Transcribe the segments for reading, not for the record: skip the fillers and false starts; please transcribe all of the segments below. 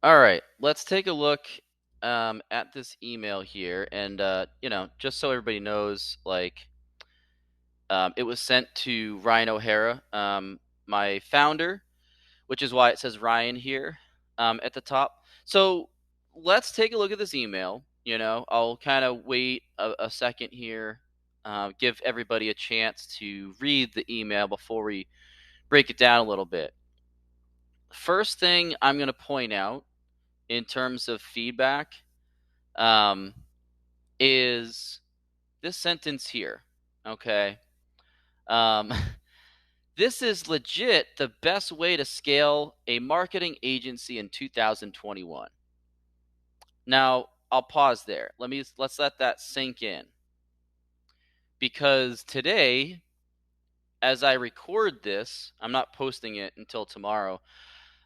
All right, let's take a look at this email here, and just so everybody knows, it was sent to Ryan O'Hara, my founder, which is why it says Ryan here at the top. So let's take a look at this email. I'll kind of wait a second here, give everybody a chance to read the email before we break it down a little bit. First thing I'm going to point out in terms of feedback um, is this sentence here. Okay. Um, this is legit the best way to scale a marketing agency in 2021. Now, I'll pause there. Let's let that sink in. Because today, as I record this, I'm not posting it until tomorrow.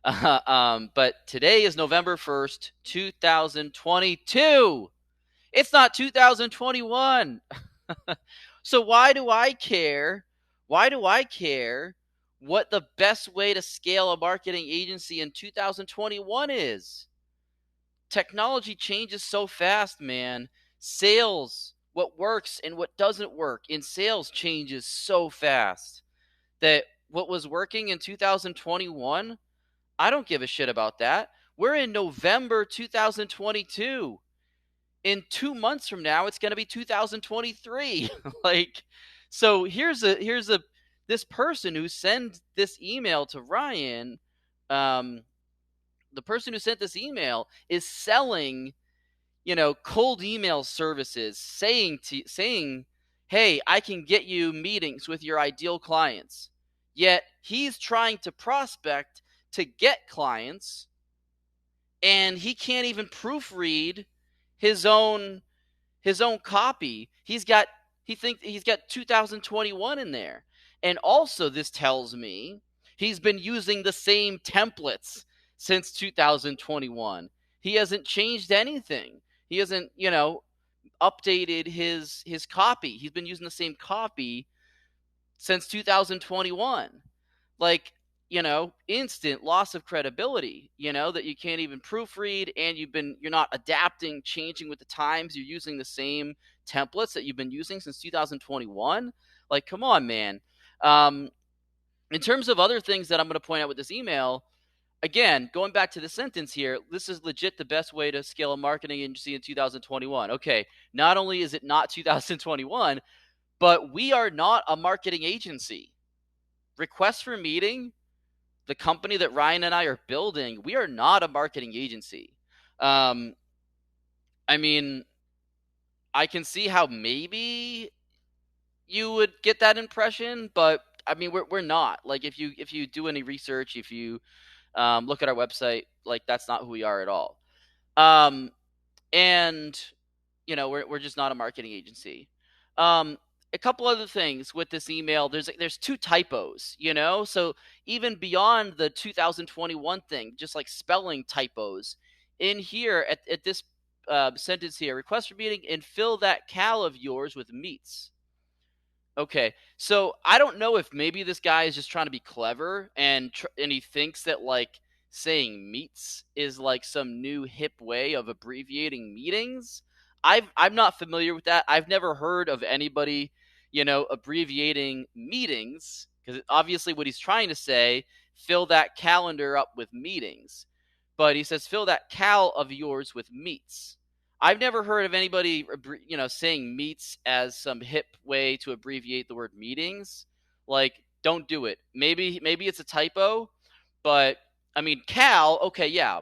But today is November 1st, 2022. It's not 2021. So why do I care? Why do I care what the best way to scale a marketing agency in 2021 is? Technology changes so fast, man. Sales, what works and what doesn't work in sales changes so fast that what was working in 2021, I don't give a shit about that. We're in November 2022. In 2 months from now, it's going to be 2023. So here's a this person who sent this email to Ryan. The person who sent this email is selling, cold email services, saying, hey, I can get you meetings with your ideal clients. Yet he's trying to prospect to get clients, and he can't even proofread his own copy. He thinks he's got 2021 in there. And also this tells me he's been using the same templates since 2021. He hasn't changed anything. He hasn't, updated his copy. He's been using the same copy since 2021. Instant loss of credibility, that you can't even proofread, and you're not adapting, changing with the times. You're using the same templates that you've been using since 2021. Come on, man. In terms of other things that I'm going to point out with this email, again, going back to the sentence here, this is legit the best way to scale a marketing agency in 2021. Okay, not only is it not 2021, but we are not a marketing agency. Request for meeting, the company that Ryan and I are building, we are not a marketing agency. I mean, I can see how maybe you would get that impression, but I mean, we're not. If you do any research, if you look at our website, that's not who we are at all. Um, and we're just not a marketing agency. A couple other things with this email. There's two typos, so even beyond the 2021 thing, just like spelling typos in here at this sentence here, request for meeting and fill that cal of yours with meats. Okay, so I don't know if maybe this guy is just trying to be clever and he thinks that saying meets is some new hip way of abbreviating meetings. I'm not familiar with that. I've never heard of anybody, abbreviating meetings, because obviously what he's trying to say, fill that calendar up with meetings. But he says fill that cal of yours with meets. I've never heard of anybody, saying meets as some hip way to abbreviate the word meetings. Don't do it. Maybe it's a typo, but I mean, cal. Okay, yeah,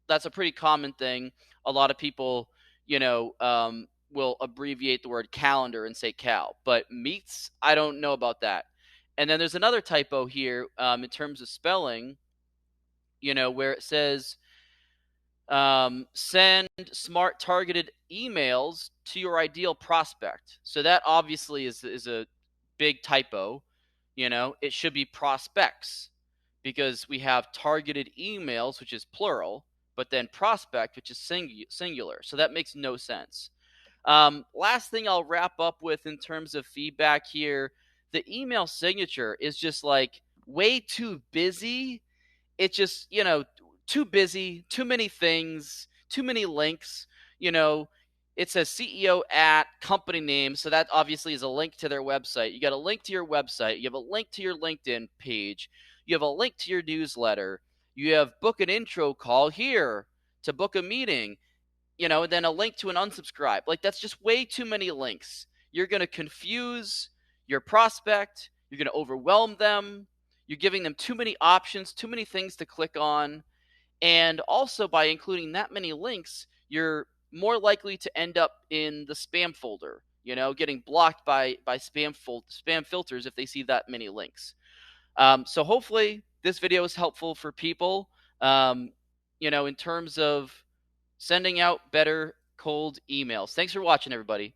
that's a pretty common thing. A lot of people, will abbreviate the word calendar and say cal, but meets, I don't know about that. And then there's another typo here in terms of spelling, where it says send smart targeted emails to your ideal prospect. So that obviously is a big typo. It should be prospects, because we have targeted emails, which is plural, but then prospect, which is singular. So that makes no sense. Last thing I'll wrap up with in terms of feedback here, the email signature is just way too busy. It's just, too busy, too many things, too many links. You know, it says CEO at company name, so that obviously is a link to their website. You got a link to your website, you have a link to your LinkedIn page, you have a link to your newsletter, you have book an intro call here to book a meeting, and then a link to an unsubscribe. Like, that's just way too many links. You're going to confuse your prospect, you're going to overwhelm them, you're giving them too many options, too many things to click on. And also, by including that many links, you're more likely to end up in the spam folder, getting blocked by spam filters if they see that many links. So hopefully this video is helpful for people, in terms of sending out better cold emails. Thanks for watching, everybody.